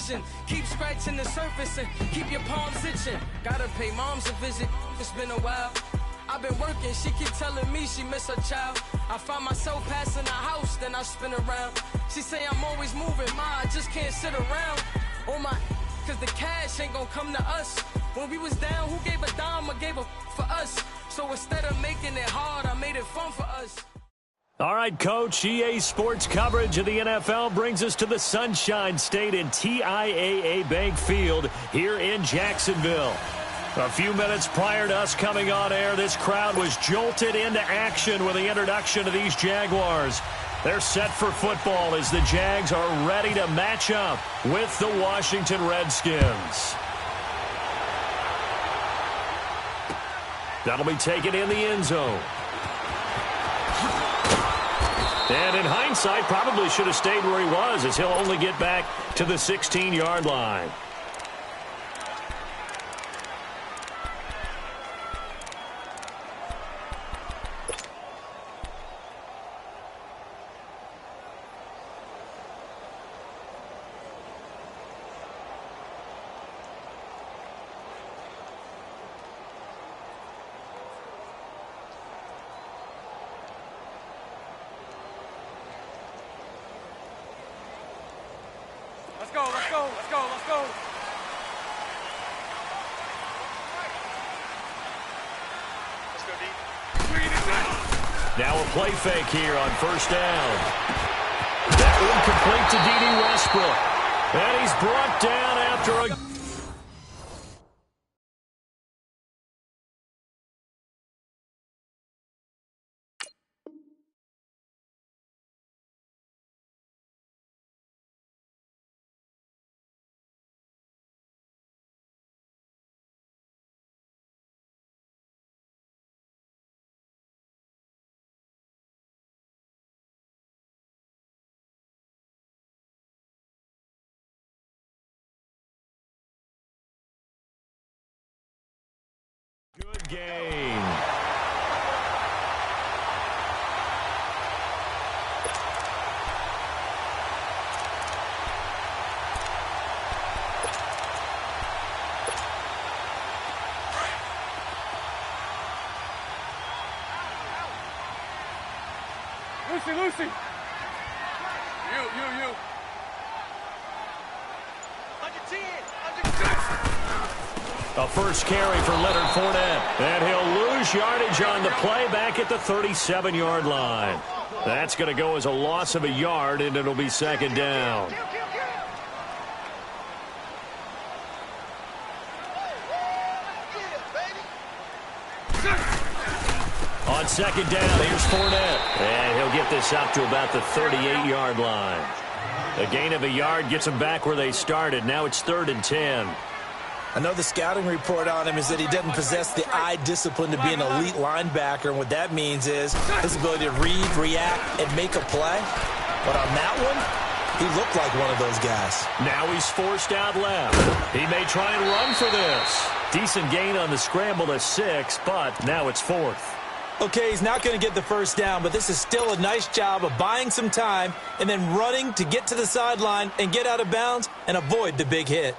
vision. Keep scratching the surface and keep your palms itching. Gotta pay moms a visit, it's been a while. I've been working, she keep telling me she miss her child. I find myself passing the house, then I spin around. She say I'm always moving, ma, I just can't sit around. Oh my, cause the cash ain't gonna come to us. When we was down, who gave a dime or gave a for us? So instead of making it hard, I made it fun for us. All right, Coach, EA Sports coverage of the NFL brings us to the Sunshine State in TIAA Bank Field here in Jacksonville. A few minutes prior to us coming on air, this crowd was jolted into action with the introduction of these Jaguars. They're set for football as the Jags are ready to match up with the Washington Redskins. That'll be taken in the end zone. And in hindsight, probably should have stayed where he was, as he'll only get back to the 16-yard line. Let's go. Now a play fake here on first down. That one complete to D.D. Westbrook. And he's brought down after a... Good game. Lucy. You. A first carry for Leonard Fournette. And he'll lose yardage on the play back at the 37-yard line. That's going to go as a loss of a yard, and it'll be second down. On second down, here's Fournette. And he'll get this out to about the 38-yard line. A gain of a yard gets them back where they started. Now it's 3rd and 10. I know the scouting report on him is that he doesn't possess the eye discipline to be an elite linebacker, and what that means is his ability to read, react, and make a play. But on that one, he looked like one of those guys. Now he's forced out left. He may try and run for this. Decent gain on the scramble to 6, but now it's 4th. Okay, he's not going to get the first down, but this is still a nice job of buying some time and then running to get to the sideline and get out of bounds and avoid the big hit.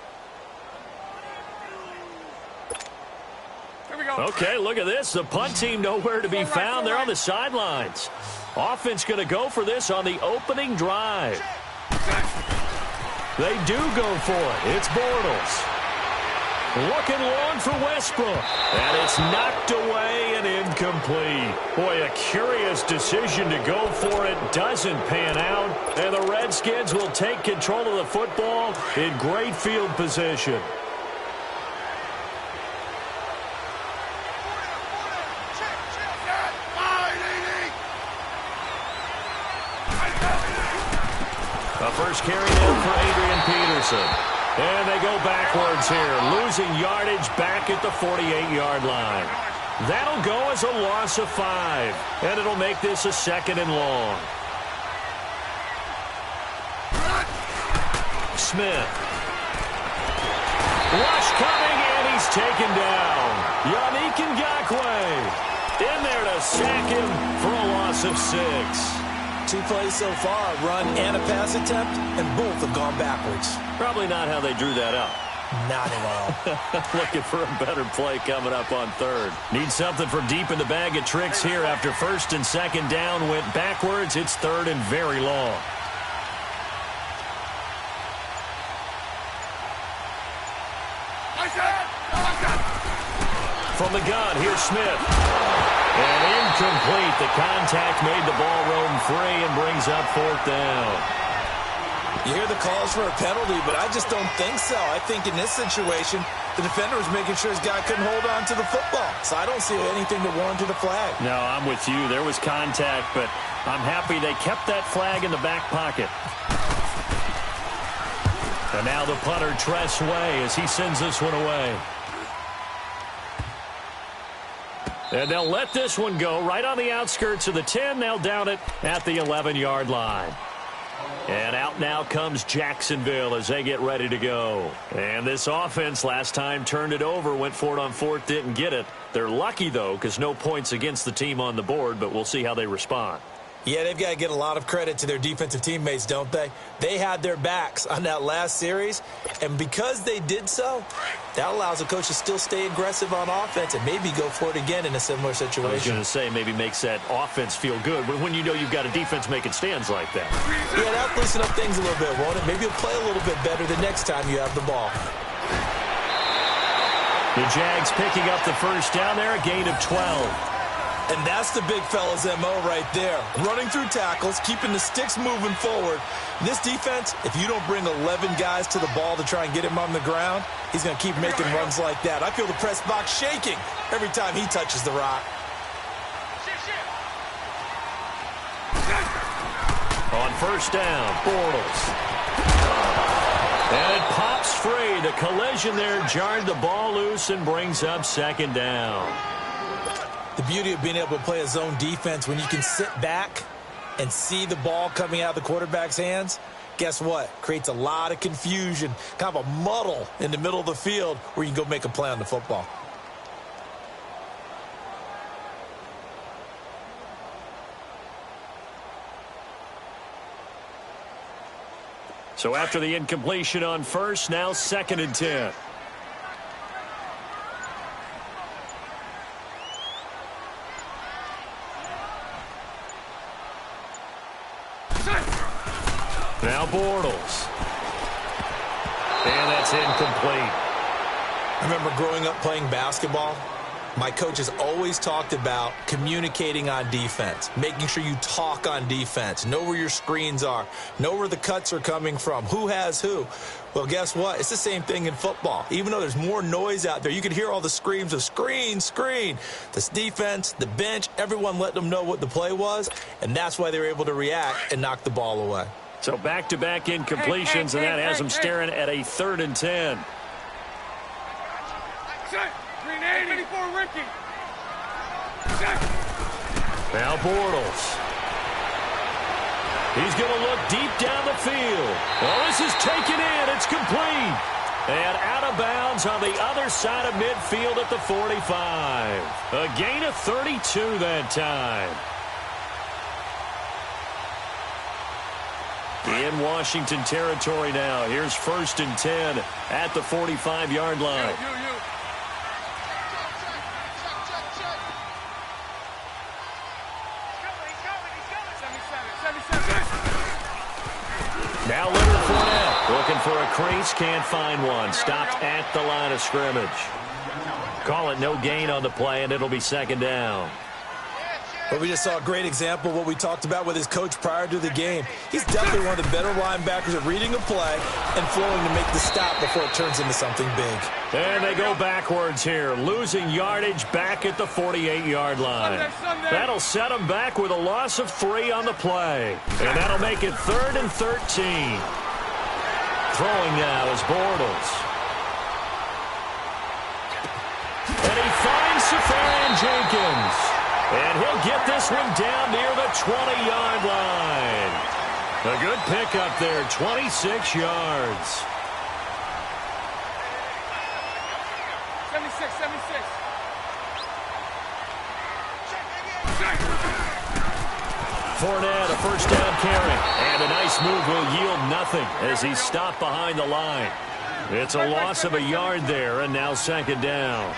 Okay, look at this. The punt team nowhere to be found. They're on the sidelines. Offense going to go for this on the opening drive. They do go for it. It's Bortles. Looking long for Westbrook. And it's knocked away and incomplete. Boy, a curious decision to go for it. Doesn't pan out. And the Redskins will take control of the football in great field position. A first carry in for Adrian Peterson. And they go backwards here, losing yardage back at the 48-yard line. That'll go as a loss of 5, and it'll make this a 2nd and long. Smith. Rush coming, and he's taken down. Yannick Ngakoue in there to sack him for a loss of 6. 2 plays so far, a run and a pass attempt, and both have gone backwards. Probably not how they drew that up. Not at all. Looking for a better play coming up on third. Need something from deep in the bag of tricks here after first and second down went backwards. It's third and very long. From the gun, here's Smith. And incomplete. The contact made the ball roam free and brings up fourth down. You hear the calls for a penalty, but I just don't think so. I think in this situation, the defender was making sure his guy couldn't hold on to the football. So I don't see anything that warranted a flag. No, I'm with you. There was contact, but I'm happy they kept that flag in the back pocket. And now the punter, Tress Way, as he sends this one away. And they'll let this one go right on the outskirts of the 10. They'll down it at the 11-yard line. And out now comes Jacksonville as they get ready to go. And this offense last time turned it over, went for it on fourth, didn't get it. They're lucky, though, because no points against the team on the board, but we'll see how they respond. Yeah, they've got to get a lot of credit to their defensive teammates, don't they? They had their backs on that last series, and because they did so, that allows the coach to still stay aggressive on offense and maybe go for it again in a similar situation. I was going to say maybe makes that offense feel good, but when you know you've got a defense making stands like that. Yeah, that'll loosen up things a little bit, won't it? Maybe you'll play a little bit better the next time you have the ball. The Jags picking up the first down there, a gain of 12. And that's the big fella's MO right there. Running through tackles, keeping the sticks moving forward. This defense, if you don't bring 11 guys to the ball to try and get him on the ground, he's going to keep making runs like that. I feel the press box shaking every time he touches the rock. On first down, Bortles. And it pops free. The collision there jarred the ball loose and brings up second down. The beauty of being able to play a zone defense when you can sit back and see the ball coming out of the quarterback's hands, guess what? Creates a lot of confusion, kind of a muddle in the middle of the field where you can go make a play on the football. So after the incompletion on first, now second and 10. Now Bortles. And that's incomplete. I remember growing up playing basketball. My coaches always talked about communicating on defense, making sure you talk on defense, know where your screens are, know where the cuts are coming from, who has who. Well, guess what? It's the same thing in football. Even though there's more noise out there, you can hear all the screams of screen, screen. This defense, the bench, everyone let them know what the play was, and that's why they were able to react and knock the ball away. So back-to-back incompletions, and that has them staring at a third and 10. Ricky. Now Bortles. He's going to look deep down the field. Well, this is taken in. It's complete. And out of bounds on the other side of midfield at the 45. A gain of 32 that time. In Washington territory now. Here's first and 10 at the 45-yard line. Now Leonard Fournette looking for a crease, can't find one. Stopped at the line of scrimmage. Call it no gain on the play, and it'll be second down. Well, we just saw a great example of what we talked about with his coach prior to the game. He's definitely one of the better linebackers at reading a play and flowing to make the stop before it turns into something big. And they go backwards here, losing yardage back at the 48-yard line. That'll set them back with a loss of 3 on the play. And that'll make it third and 13. Throwing now is Bortles. And he finds Safarian Jenkins. And he'll get this one down near the 20-yard line. A good pickup there, 26 yards. 76. Fournette, a first down carry. And a nice move will yield nothing as he's stopped behind the line. It's a loss of a yard there, and now second down.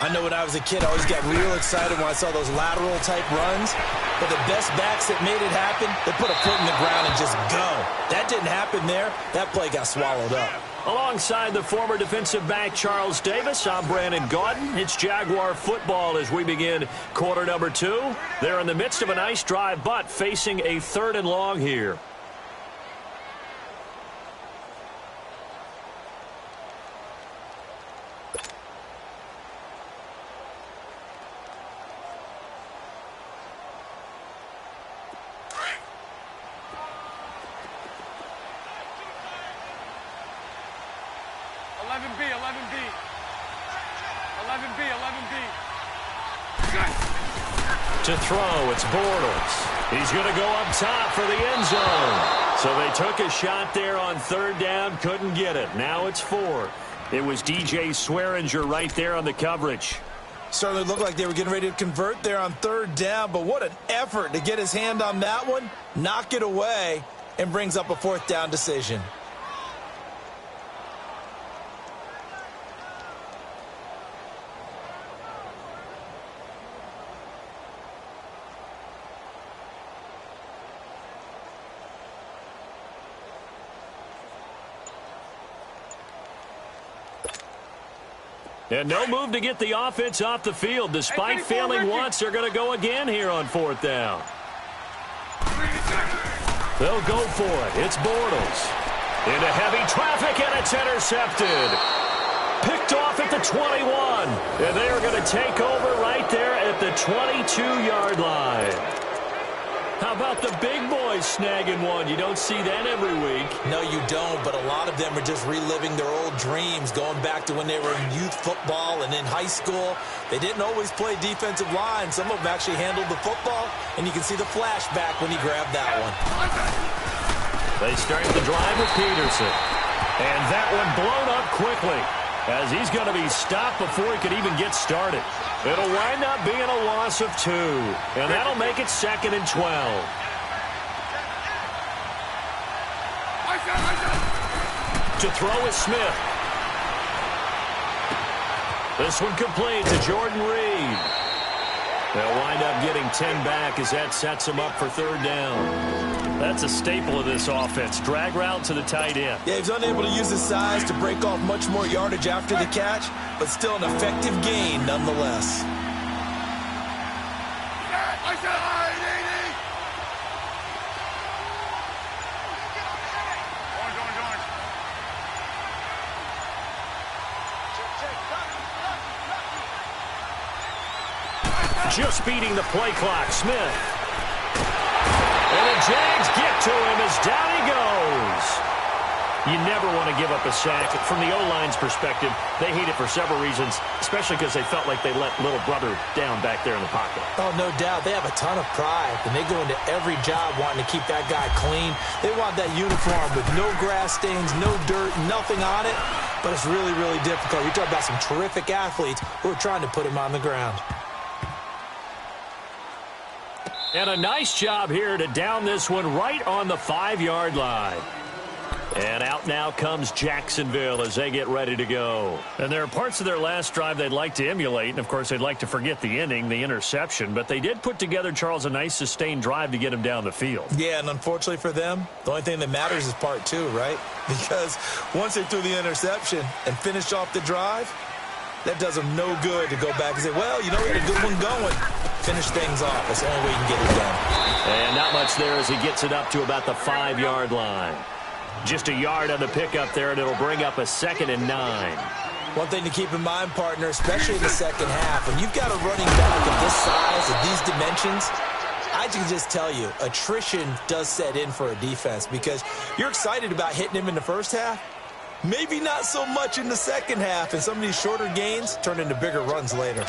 I know when I was a kid, I always got real excited when I saw those lateral-type runs. But the best backs that made it happen, they put a foot in the ground and just go. That didn't happen there. That play got swallowed up. Alongside the former defensive back Charles Davis, I'm Brandon Gaudin. It's Jaguar football as we begin quarter number 2. They're in the midst of a nice drive, but facing a 3rd and long here. To throw, it's Bortles. He's going to go up top for the end zone. So they took a shot there on 3rd down, couldn't get it. Now it's 4th. It was DJ Swearinger right there on the coverage. Certainly looked like they were getting ready to convert there on 3rd down, but what an effort to get his hand on that one, knock it away, and brings up a 4th down decision. And no move to get the offense off the field. Despite failing once, they're going to go again here on 4th down. They'll go for it. It's Bortles. Into heavy traffic, and it's intercepted. Picked off at the 21. And they are going to take over right there at the 22-yard line. How about the big boys snagging one? You don't see that every week. No, you don't, but a lot of them are just reliving their old dreams, going back to when they were in youth football and in high school. They didn't always play defensive line. Some of them actually handled the football, and you can see the flashback when he grabbed that one. They start the drive with Peterson. And that one blown up quickly as he's going to be stopped before he could even get started. It'll wind up being a loss of 2, and that'll make it 2nd and 12. To throw is Smith. This one complete to Jordan Reed. They'll wind up getting 10 back as that sets them up for 3rd down. That's a staple of this offense. Drag route to the tight end. Yeah, he's unable to use his size to break off much more yardage after the catch, but still an effective gain nonetheless. Just beating the play clock, Smith. And the Jags get to him as down he goes. You never want to give up a sack. From the O-line's perspective, they hate it for several reasons, especially because they felt like they let little brother down back there in the pocket. Oh, no doubt. They have a ton of pride, and they go into every job wanting to keep that guy clean. They want that uniform with no grass stains, no dirt, nothing on it, but it's really, really difficult. You talk about some terrific athletes who are trying to put him on the ground. And a nice job here to down this one right on the 5-yard line. And out now comes Jacksonville as they get ready to go. And there are parts of their last drive they'd like to emulate. And, of course, they'd like to forget the inning, the interception. But they did put together, Charles, a nice sustained drive to get him down the field. Yeah, and unfortunately for them, the only thing that matters is part 2, right? Because once they threw the interception and finished off the drive, that does them no good to go back and say, well, you know, we had a good one going. Finish things off. That's the only way you can get it done. And not much there as he gets it up to about the 5-yard line. Just a yard on the pickup there, and it'll bring up a 2nd and 9. One thing to keep in mind, partner, especially in the second half, when you've got a running back of this size, of these dimensions, I can just tell you, attrition does set in for a defense because you're excited about hitting him in the first half. Maybe not so much in the second half, and some of these shorter gains turn into bigger runs later.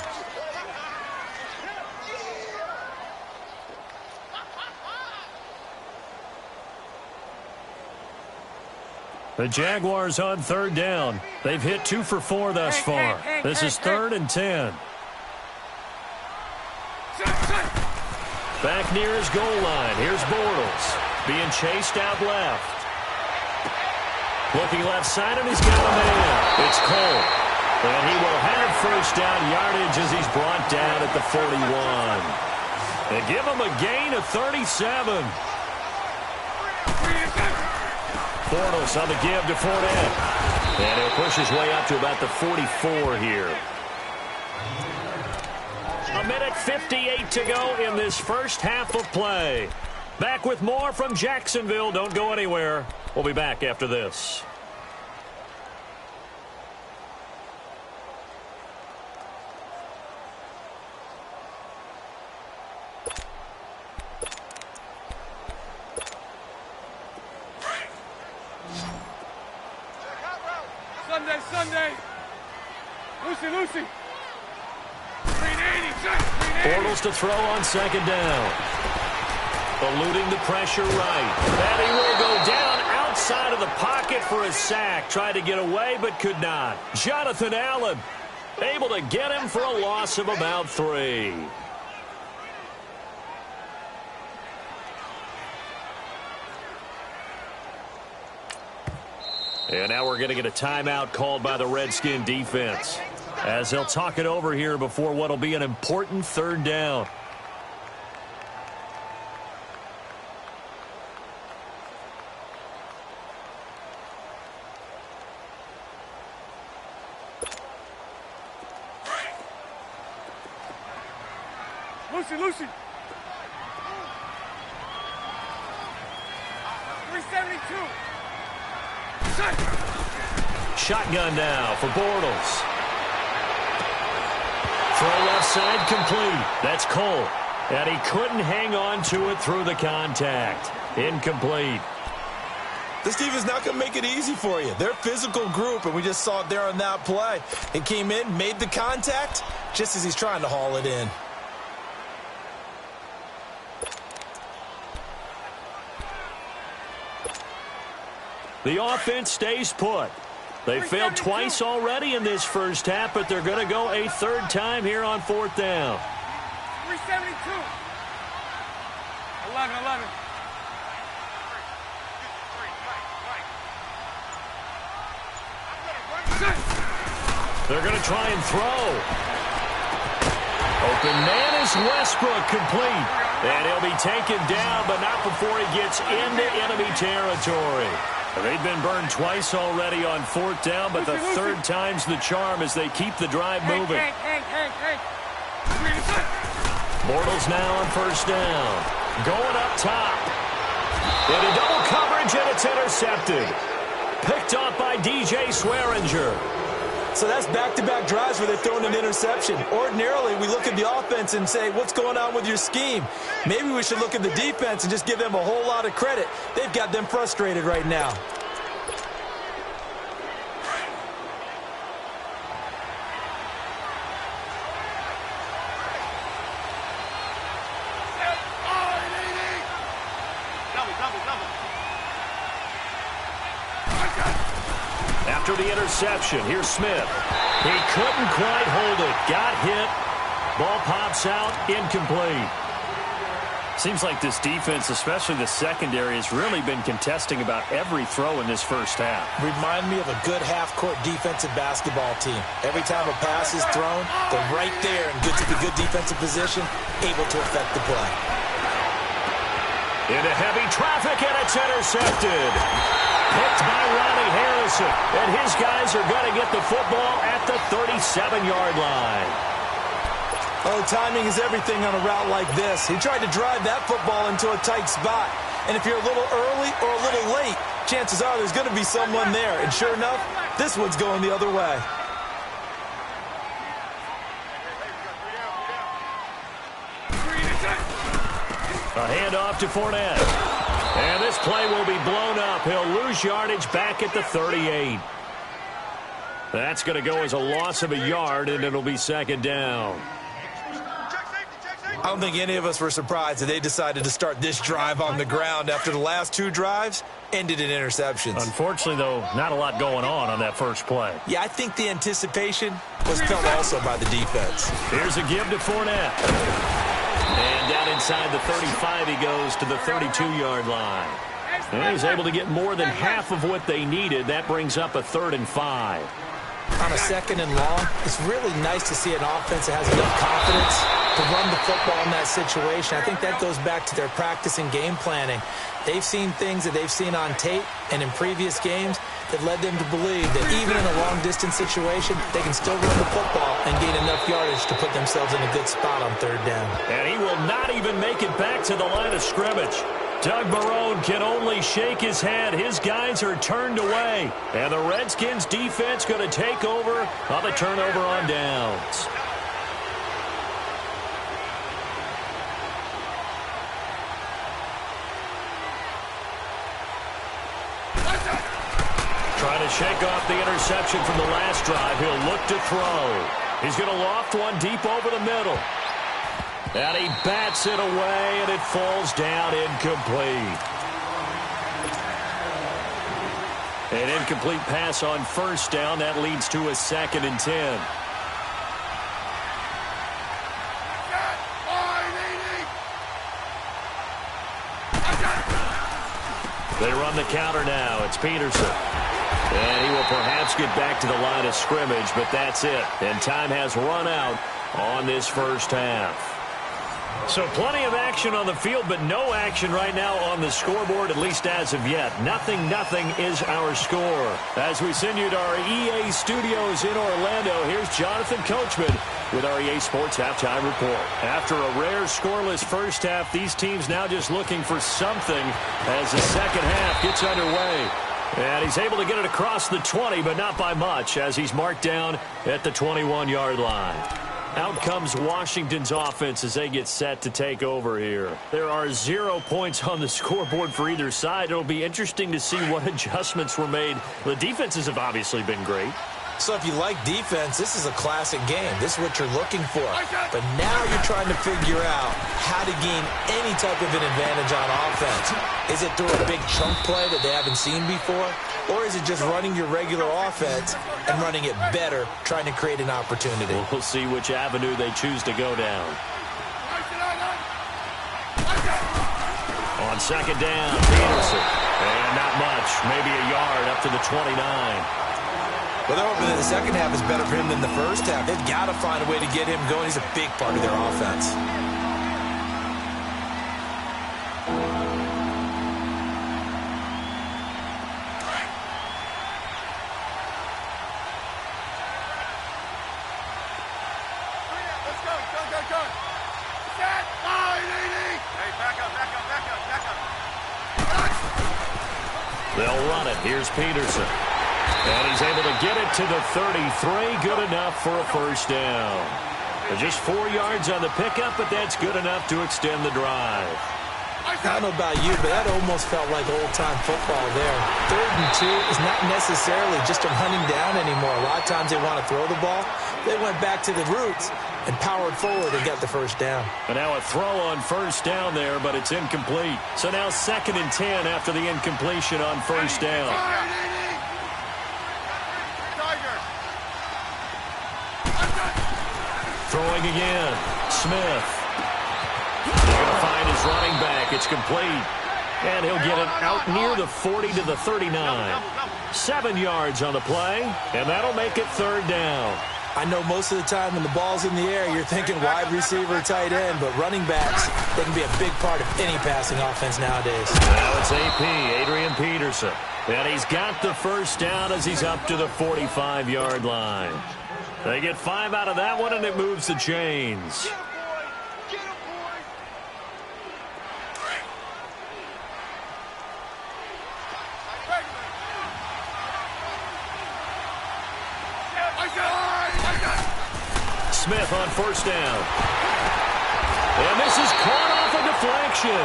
The Jaguars on 3rd down. They've hit 2 for 4 thus far. This is 3rd and 10. Back near his goal line. Here's Bortles being chased out left. Looking left side, and he's got a man. It's Cole. And he will have first down yardage as he's brought down at the 41. They give him a gain of 37. Bortles on the give to Fournette. And he'll push his way up to about the 44 here. A minute 58 to go in this first half of play. Back with more from Jacksonville. Don't go anywhere. We'll be back after this. Sunday. Lucy. Bortles to throw on second down. Eluding the pressure right. And he will go down outside of the pocket for a sack. Tried to get away, but could not. Jonathan Allen able to get him for a loss of about 3. And now we're going to get a timeout called by the Redskin defense, as they'll talk it over here before what will be an important third down. Lucy. 372. Shotgun now for Bortles. Throw left side complete. That's Cole. And he couldn't hang on to it through the contact. Incomplete. This team is not going to make it easy for you. They're a physical group, and we just saw it there on that play. He came in, made the contact, just as he's trying to haul it in. The offense stays put. They failed twice already in this first half, but they're going to go a third time here on fourth down. 372. 11. They're going to try and throw. Open man is Westbrook, complete. And he'll be taken down, but not before he gets into enemy territory. They've been burned twice already on fourth down, but the third time's the charm as they keep the drive moving. Bortles now on first down. Going up top. Into double coverage, and it's intercepted. Picked off by DJ Swearinger. So that's back-to-back drives where they're throwing an interception. Ordinarily, we look at the offense and say, what's going on with your scheme? Maybe we should look at the defense and just give them a whole lot of credit. They've got them frustrated right now. After the interception, here's Smith. He couldn't quite hold it. Got hit. Ball pops out. Incomplete. Seems like this defense, especially the secondary, has really been contesting about every throw in this first half. Remind me of a good half-court defensive basketball team. Every time a pass is thrown, they're right there in good defensive position, able to affect the play. Into heavy traffic, and it's intercepted. Picked by Ronnie Harrison, and his guys are going to get the football at the 37-yard line. Oh, timing is everything on a route like this. He tried to drive that football into a tight spot. And if you're a little early or a little late, chances are there's going to be someone there. And sure enough, this one's going the other way. A handoff to Fournette. And this play will be blown up. He'll lose yardage back at the 38. That's going to go as a loss of a yard, and it'll be second down. I don't think any of us were surprised that they decided to start this drive on the ground after the last two drives ended in interceptions. Unfortunately, though, not a lot going on that first play. Yeah, I think the anticipation was felt also by the defense. Here's a give to Fournette. And And down inside the 35, he goes to the 32-yard line. And he's able to get more than half of what they needed. That brings up a 3rd and 5. On a 2nd and long, it's really nice to see an offense that has enough confidence to run the football in that situation. I think that goes back to their practice and game planning. They've seen things that they've seen on tape and in previous games that led them to believe that even in a long-distance situation, they can still run the football and gain enough yardage to put themselves in a good spot on 3rd down. And he will not even make it back to the line of scrimmage. Doug Marrone can only shake his head. His guys are turned away. And the Redskins defense going to take over on the turnover on downs. Trying to shake off the interception from the last drive. He'll look to throw. He's going to loft one deep over the middle. And he bats it away, and it falls down incomplete. An incomplete pass on 1st down. That leads to a 2nd and 10. They run the counter now. It's Peterson. And he will perhaps get back to the line of scrimmage, but that's it. And time has run out on this first half. So plenty of action on the field, but no action right now on the scoreboard, at least as of yet. 0-0 is our score. As we send you to our EA studios in Orlando, here's Jonathan Coachman with our EA Sports Halftime Report. After a rare scoreless first half, these teams now just looking for something as the second half gets underway. And he's able to get it across the 20, but not by much, as he's marked down at the 21-yard line. Out comes Washington's offense as they get set to take over here. There are 0 points on the scoreboard for either side. It'll be interesting to see what adjustments were made. The defenses have obviously been great. So if you like defense, this is a classic game. This is what you're looking for. But now you're trying to figure out how to gain any type of an advantage on offense. Is it through a big chunk play that they haven't seen before? Or is it just running your regular offense and running it better, trying to create an opportunity? We'll see which avenue they choose to go down. On 2nd down, Peterson. And not much, maybe a yard up to the 29. Well, they're hoping that the second half is better for him than the first half. They've got to find a way to get him going. He's a big part of their offense. They'll run it. Here's Peterson. And he's able to get it to the 33. Good enough for a first down. Just 4 yards on the pickup, but that's good enough to extend the drive. I don't know about you, but that almost felt like old-time football there. 3rd and 2 is not necessarily just a running down anymore. A lot of times they want to throw the ball. They went back to the roots and powered forward and got the first down. And now a throw on first down there, but it's incomplete. So now 2nd and 10 after the incompletion on first down. Throwing again. Smith. They're going to find his running back. It's complete. And he'll get it out near the 40 to the 39. 7 yards on the play, and that'll make it 3rd down. I know most of the time when the ball's in the air, you're thinking wide receiver, tight end, but running backs, they can be a big part of any passing offense nowadays. Now it's AP, Adrian Peterson. And he's got the first down as he's up to the 45-yard line. They get 5 out of that one, and it moves the chains. Smith on first down. And this is caught off a deflection.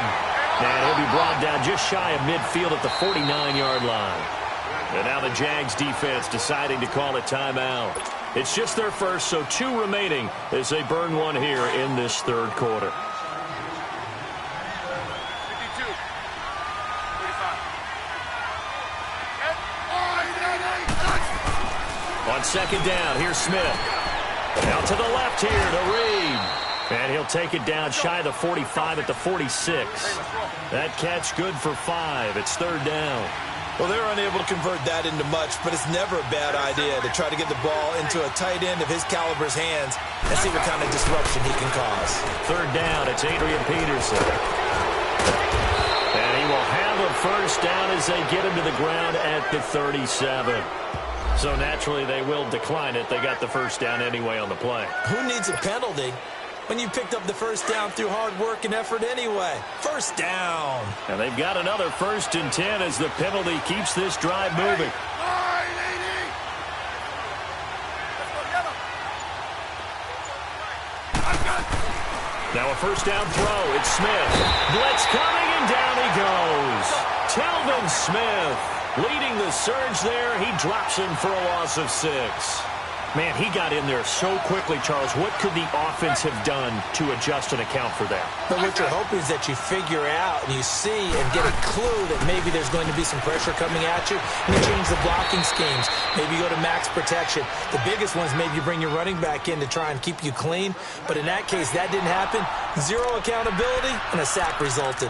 And he'll be brought down just shy of midfield at the 49-yard line. And now the Jags defense deciding to call a timeout. It's just their first, so 2 remaining as they burn one here in this 3rd quarter. 52. 35. On 2nd down, here's Smith. Out to the left here to Reed. And he'll take it down shy of the 45 at the 46. That catch good for 5. It's third down. Well, they're unable to convert that into much, but it's never a bad idea to try to get the ball into a tight end of his caliber's hands and see what kind of disruption he can cause. Third down, it's Adrian Peterson. And he will have a first down as they get him to the ground at the 37. So naturally they will decline it. They got the first down anyway on the play. Who needs a penalty when you picked up the first down through hard work and effort anyway? First down. And they've got another 1st and 10 as the penalty keeps this drive moving. Now a first down throw. It's Smith. Blitz coming, and down he goes. Telvin Smith leading the surge there. He drops him for a loss of 6. Man, he got in there so quickly, Charles. What could the offense have done to adjust and account for that? But what you're hoping is that you figure out and you see and get a clue that maybe there's going to be some pressure coming at you, and you change the blocking schemes. Maybe you go to max protection. The biggest ones, maybe you bring your running back in to try and keep you clean. But in that case, that didn't happen. Zero accountability, and a sack resulted.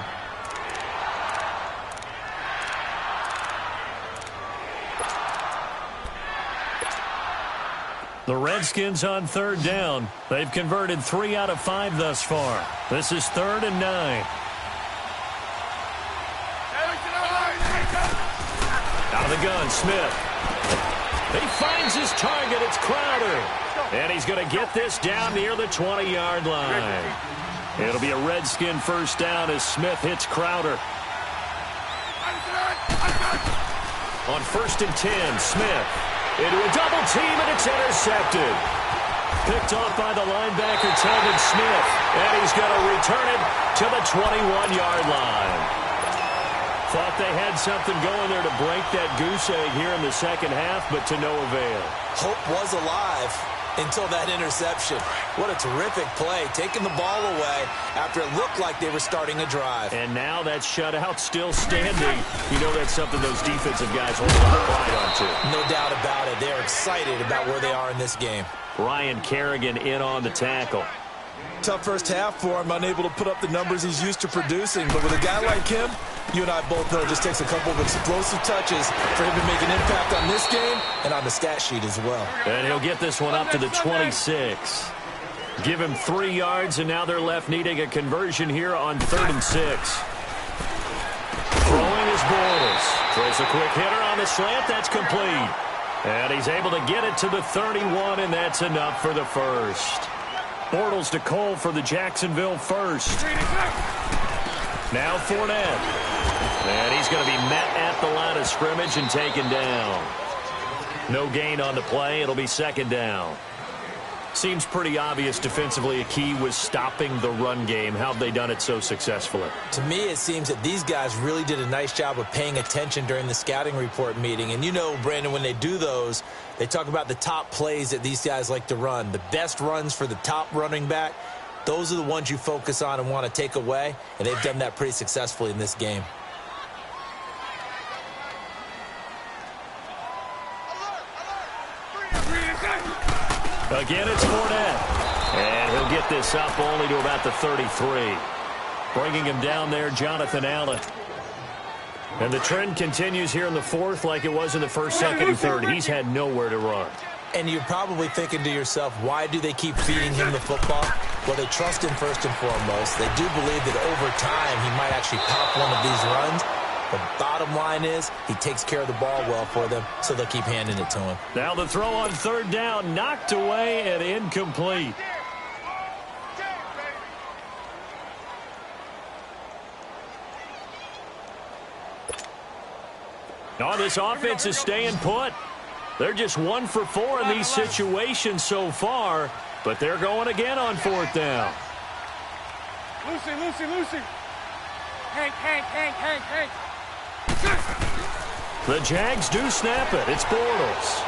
The Redskins on third down. They've converted 3 out of 5 thus far. This is 3rd and 9. Out of the gun, Smith. He finds his target. It's Crowder. And he's going to get this down near the 20-yard line. It'll be a Redskin first down as Smith hits Crowder. On 1st and 10, Smith into a double team, and it's intercepted. Picked off by the linebacker, Telvin Smith. And he's going to return it to the 21-yard line. Thought they had something going there to break that goose egg here in the second half, but to no avail. Hope was alive until that interception. What a terrific play, taking the ball away after it looked like they were starting a drive. And now that shutout still standing. You know that's something those defensive guys hold a lot of pride on, too. No doubt about it. They're excited about where they are in this game. Ryan Kerrigan in on the tackle. Tough first half for him, unable to put up the numbers he's used to producing. But with a guy like him, you and I both know it just takes a couple of explosive touches for him to make an impact on this game and on the stat sheet as well. And he'll get this one up to the 26. Give him 3 yards, and now they're left needing a conversion here on 3rd and 6. Throwing is Bortles. Throws a quick hitter on the slant. That's complete. And he's able to get it to the 31, and that's enough for the first. Bortles to Cole for the Jacksonville first. Now Fournette. And he's going to be met at the line of scrimmage and taken down. No gain on the play. It'll be 2nd down. Seems pretty obvious defensively a key was stopping the run game. How have they done it so successfully? To me, it seems that these guys really did a nice job of paying attention during the scouting report meeting. And you know, Brandon, when they do those, they talk about the top plays that these guys like to run. The best runs for the top running back, those are the ones you focus on and want to take away. And they've done that pretty successfully in this game. Again, it's Fournette. And he'll get this up only to about the 33. Bringing him down there, Jonathan Allen. And the trend continues here in the 4th like it was in the 1st, 2nd, and 3rd. He's had nowhere to run. And you're probably thinking to yourself, why do they keep feeding him the football? Well, they trust him first and foremost. They do believe that over time he might actually pop one of these runs. The bottom line is he takes care of the ball well for them, so they'll keep handing it to him. Now the throw on 3rd down, knocked away and incomplete. Oh, this offense is staying put. They're just 1 for 4 in these situations so far, but they're going again on 4th down. Lucy. Hank. The Jags do snap it. It's Bortles.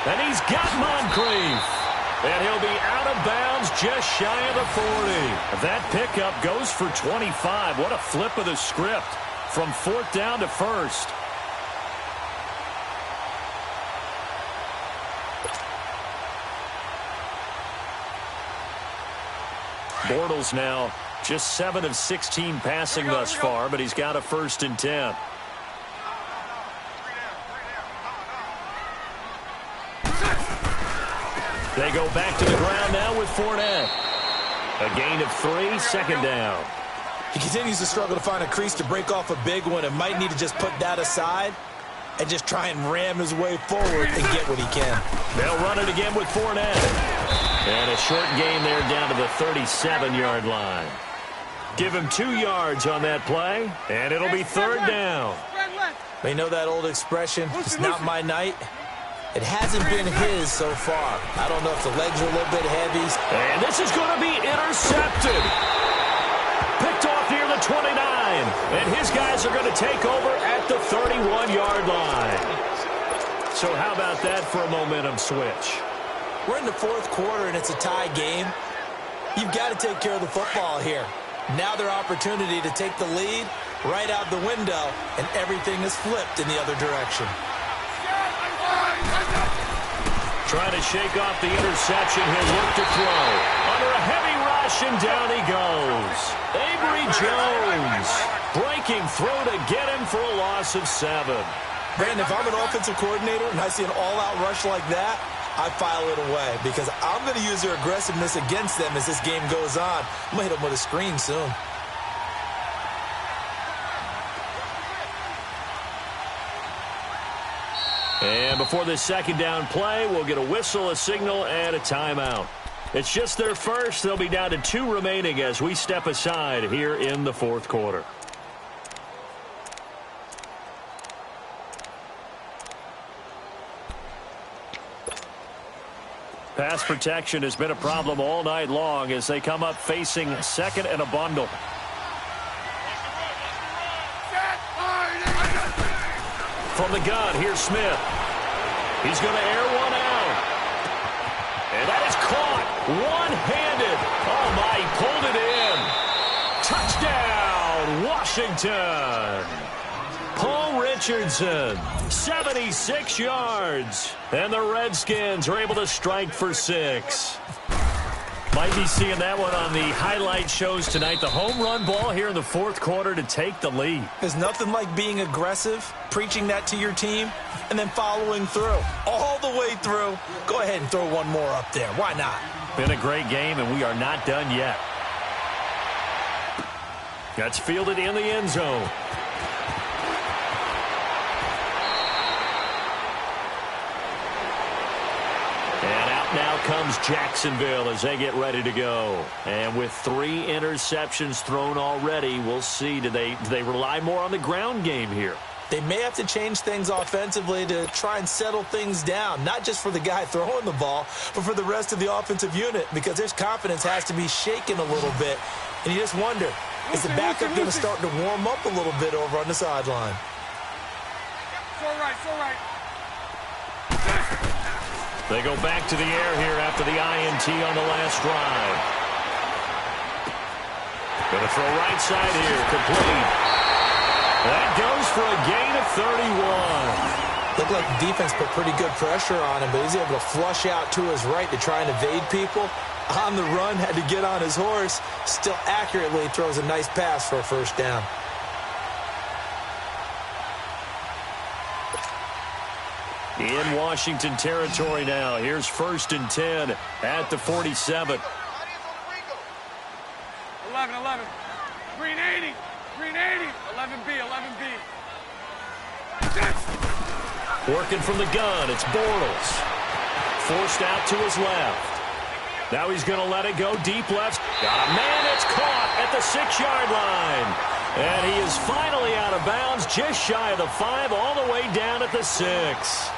And he's got Moncrief. And he'll be out of bounds just shy of the 40. That pickup goes for 25. What a flip of the script from 4th down to 1st. Bortles now just 7 of 16 passing thus far, but he's got a 1st and 10. They go back to the ground now with Fournette. A gain of 3, 2nd down. He continues to struggle to find a crease to break off a big one and might need to just put that aside and just try and ram his way forward and get what he can. They'll run it again with Fournette. And a short gain there down to the 37-yard line. Give him 2 yards on that play, and it'll be 3rd down. You know that old expression, it's not my night? It hasn't been his so far. I don't know if the legs are a little bit heavy. And this is going to be intercepted. Picked off near the 29. And his guys are going to take over at the 31-yard line. So how about that for a momentum switch? We're in the 4th quarter, and it's a tie game. You've got to take care of the football here. Now their opportunity to take the lead right out the window, and everything is flipped in the other direction. Trying to shake off the interception. He'll look to throw. Under a heavy rush, and down he goes. Avery Jones breaking through to get him for a loss of 7. Brandon, if I'm an offensive coordinator and I see an all-out rush like that, I file it away because I'm going to use their aggressiveness against them as this game goes on. I'm going to hit them with a screen soon. And before this 2nd down play, we'll get a whistle, a signal, and a timeout. It's just their first. They'll be down to 2 remaining as we step aside here in the 4th quarter. Pass protection has been a problem all night long as they come up facing 2nd and a bundle. From the gun, here's Smith. He's going to air one out. And that is caught one-handed. Oh, my, he pulled it in. Touchdown, Washington. Paul Richardson, 76 yards. And the Redskins are able to strike for 6. Might be seeing that one on the highlight shows tonight. The home run ball here in the 4th quarter to take the lead. There's nothing like being aggressive, preaching that to your team, and then following through. All the way through. Go ahead and throw one more up there. Why not? Been a great game, and we are not done yet. That's fielded in the end zone. Now comes Jacksonville as they get ready to go. And with 3 interceptions thrown already, we'll see. Do they rely more on the ground game here? They may have to change things offensively to try and settle things down, not just for the guy throwing the ball, but for the rest of the offensive unit, because their confidence has to be shaken a little bit. And you just wonder, is the backup going to start to warm up a little bit over on the sideline? So right. They go back to the air here after the INT on the last drive. Going to throw right side here, complete. That goes for a gain of 31. Looked like the defense put pretty good pressure on him, but he's able to flush out to his right to try and evade people. On the run, had to get on his horse. Still accurately throws a nice pass for a 1st down. In Washington territory now. Here's 1st and 10 at the 47. 11. Green 80. 11B. Working from the gun, it's Bortles. Forced out to his left. Now he's going to let it go deep left. Got a man, it's caught at the 6-yard line. And he is finally out of bounds, just shy of the 5, all the way down at the 6.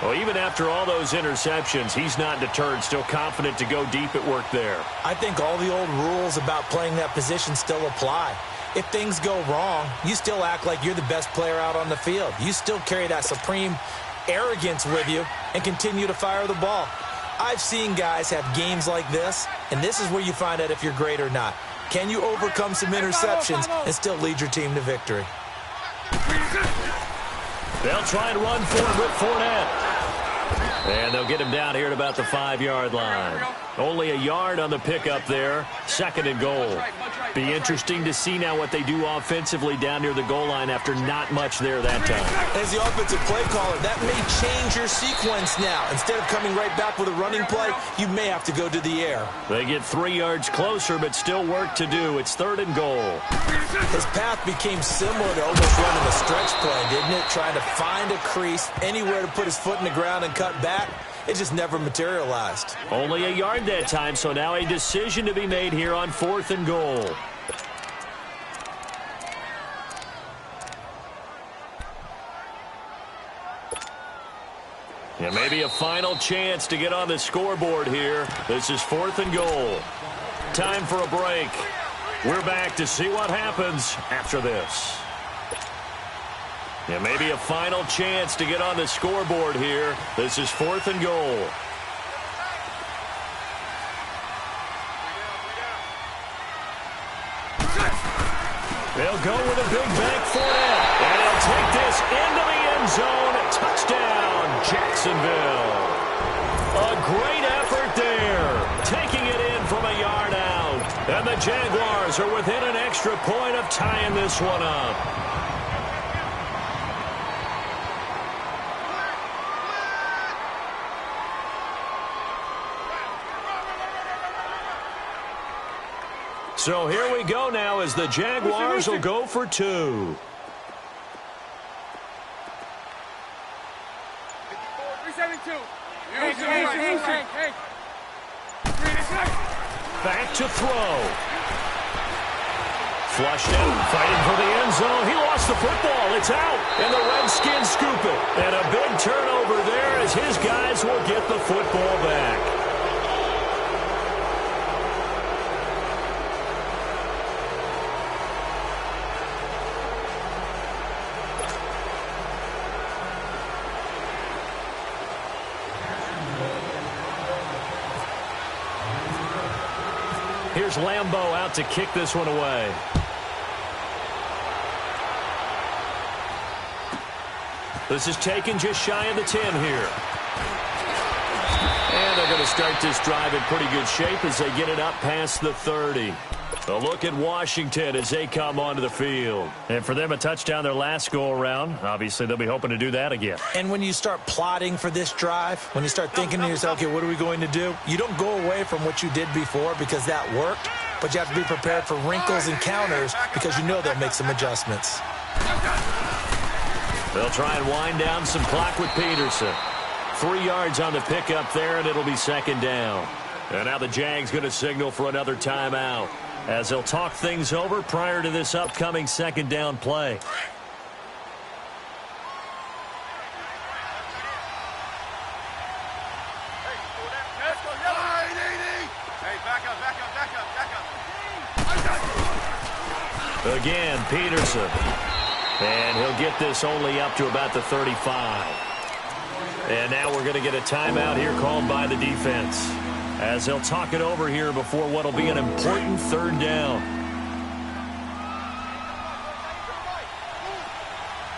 Well, even after all those interceptions, he's not deterred, still confident to go deep at work there. I think all the old rules about playing that position still apply. If things go wrong, you still act like you're the best player out on the field. You still carry that supreme arrogance with you and continue to fire the ball. I've seen guys have games like this, and this is where you find out if you're great or not. Can you overcome some interceptions and still lead your team to victory? They'll try and run for it with Fournette. And they'll get him down here at about the 5-yard line. Only a yard on the pickup there. 2nd and goal. Be interesting to see now what they do offensively down near the goal line after not much there that time. As the offensive play caller, that may change your sequence now. Instead of coming right back with a running play, you may have to go to the air. They get 3 yards closer, but still work to do. It's 3rd and goal. His path became similar to almost running a stretch play, didn't it? Trying to find a crease, anywhere to put his foot in the ground and cut back. It just never materialized. Only a yard that time, so now a decision to be made here on 4th and goal. And maybe a final chance to get on the scoreboard here. This is 4th and goal. Time for a break. We're back to see what happens after this. And maybe a final chance to get on the scoreboard here. This is 4th and goal. They'll go with a big bank for it. And he'll take this into the end zone. Touchdown, Jacksonville. A great effort there. Taking it in from a yard out. And the Jaguars are within an extra point of tying this one up. So here we go now as the Jaguars will go for 2. 372. Back to throw. Flushed out, fighting for the end zone. He lost the football. It's out. And the Redskins scoop it. And a big turnover there as his guys will get the football back. Here's Lambeau out to kick this one away. This is taken just shy of the 10 here. And they're going to start this drive in pretty good shape as they get it up past the 30. A look at Washington as they come onto the field. And for them, a touchdown their last go-around. Obviously, they'll be hoping to do that again. And when you start plotting for this drive, when you start thinking to yourself, okay, what are we going to do? You don't go away from what you did before because that worked, but you have to be prepared for wrinkles and counters because you know they'll make some adjustments. They'll try and wind down some clock with Peterson. 3 yards on the pickup there, and it'll be 2nd down. And now the Jags going to signal for another timeout as they'll talk things over prior to this upcoming 2nd down play. Again, Peterson. And he'll get this only up to about the 35. And now we're going to get a timeout here called by the defense as they'll talk it over here before what will be an important 3rd down.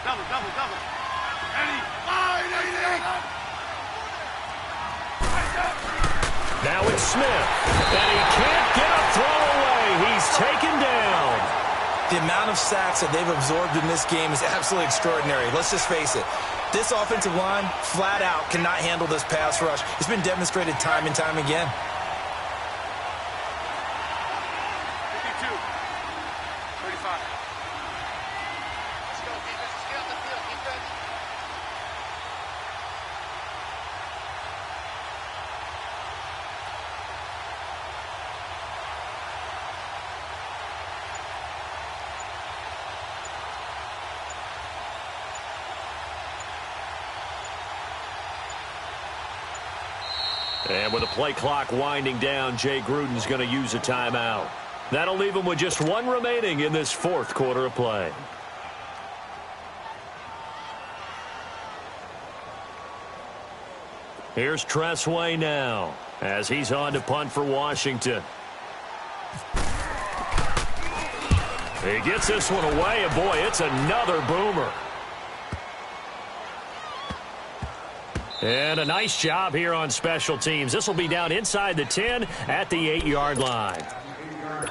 Double. Now it's Smith. And he can't get a throw away. He's taken down. The amount of sacks that they've absorbed in this game is absolutely extraordinary. Let's just face it. This offensive line, flat out, cannot handle this pass rush. It's been demonstrated time and time again. 52. 35. Let's go, defense. Let's get on the field, defense. And with the play clock winding down, Jay Gruden's going to use a timeout. That'll leave him with just 1 remaining in this 4th quarter of play. Here's Tressway now as he's on to punt for Washington. He gets this one away, and boy, it's another boomer. And a nice job here on special teams. This will be down inside the 10 at the 8-yard line.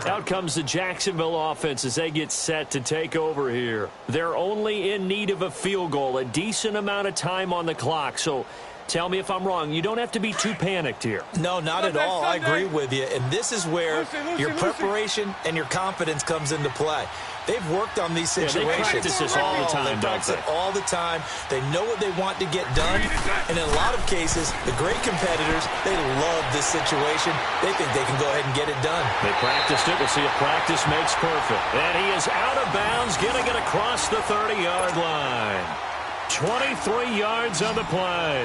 Out comes the Jacksonville offense as they get set to take over here. They're only in need of a field goal, a decent amount of time on the clock. So tell me if I'm wrong. You don't have to be too panicked here. No, not at all. I agree with you. And this is where your preparation and your confidence comes into play. They've worked on these situations. They practice this all the time, They practice it all the time. They know what they want to get done. And in a lot of cases, the great competitors, they love this situation. They think they can go ahead and get it done. They practiced it. We'll see if practice makes perfect. And he is out of bounds, getting it across the 30-yard line. 23 yards on the play.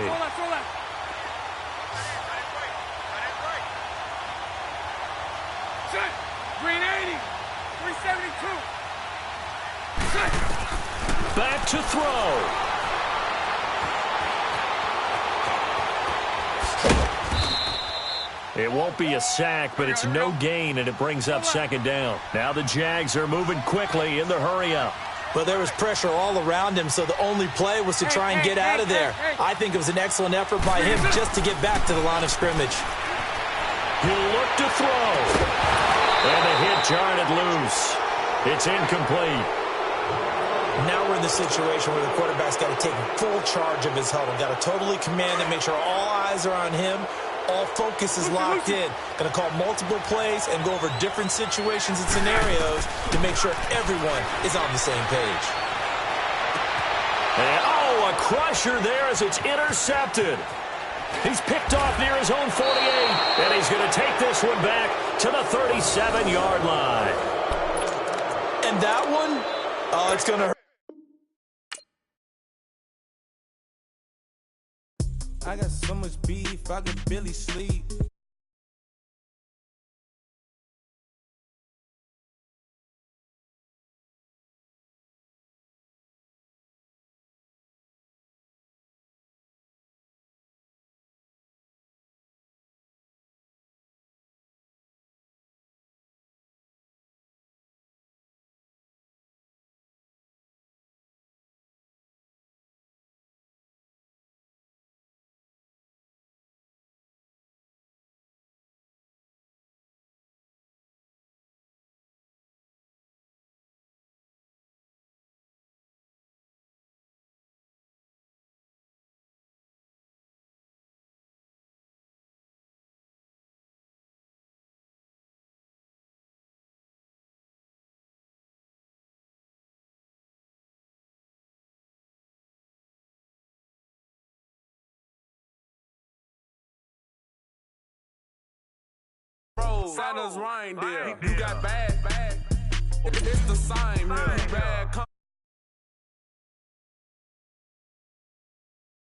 Green 80, 372. Back to throw. It won't be a sack, but it's no gain, and it brings up second down. Now the Jags are moving quickly in the hurry-up. But there was pressure all around him, so the only play was to try and get out of there. I think it was an excellent effort by him just to get back to the line of scrimmage. He'll look to throw. And the hit jarred it loose. It's incomplete. Now we're in the situation where the quarterback's got to take full charge of his huddle. Got to totally command it, make sure all eyes are on him. All focus is locked in. Going to call multiple plays and go over different situations and scenarios to make sure everyone is on the same page. And, a crusher there as it's intercepted. He's picked off near his own 48, and he's going to take this one back to the 37-yard line. And that one, it's going to hurt. I got so much beef, I could barely sleep. Santa's reindeer. You got bad. It's the same here. Bad.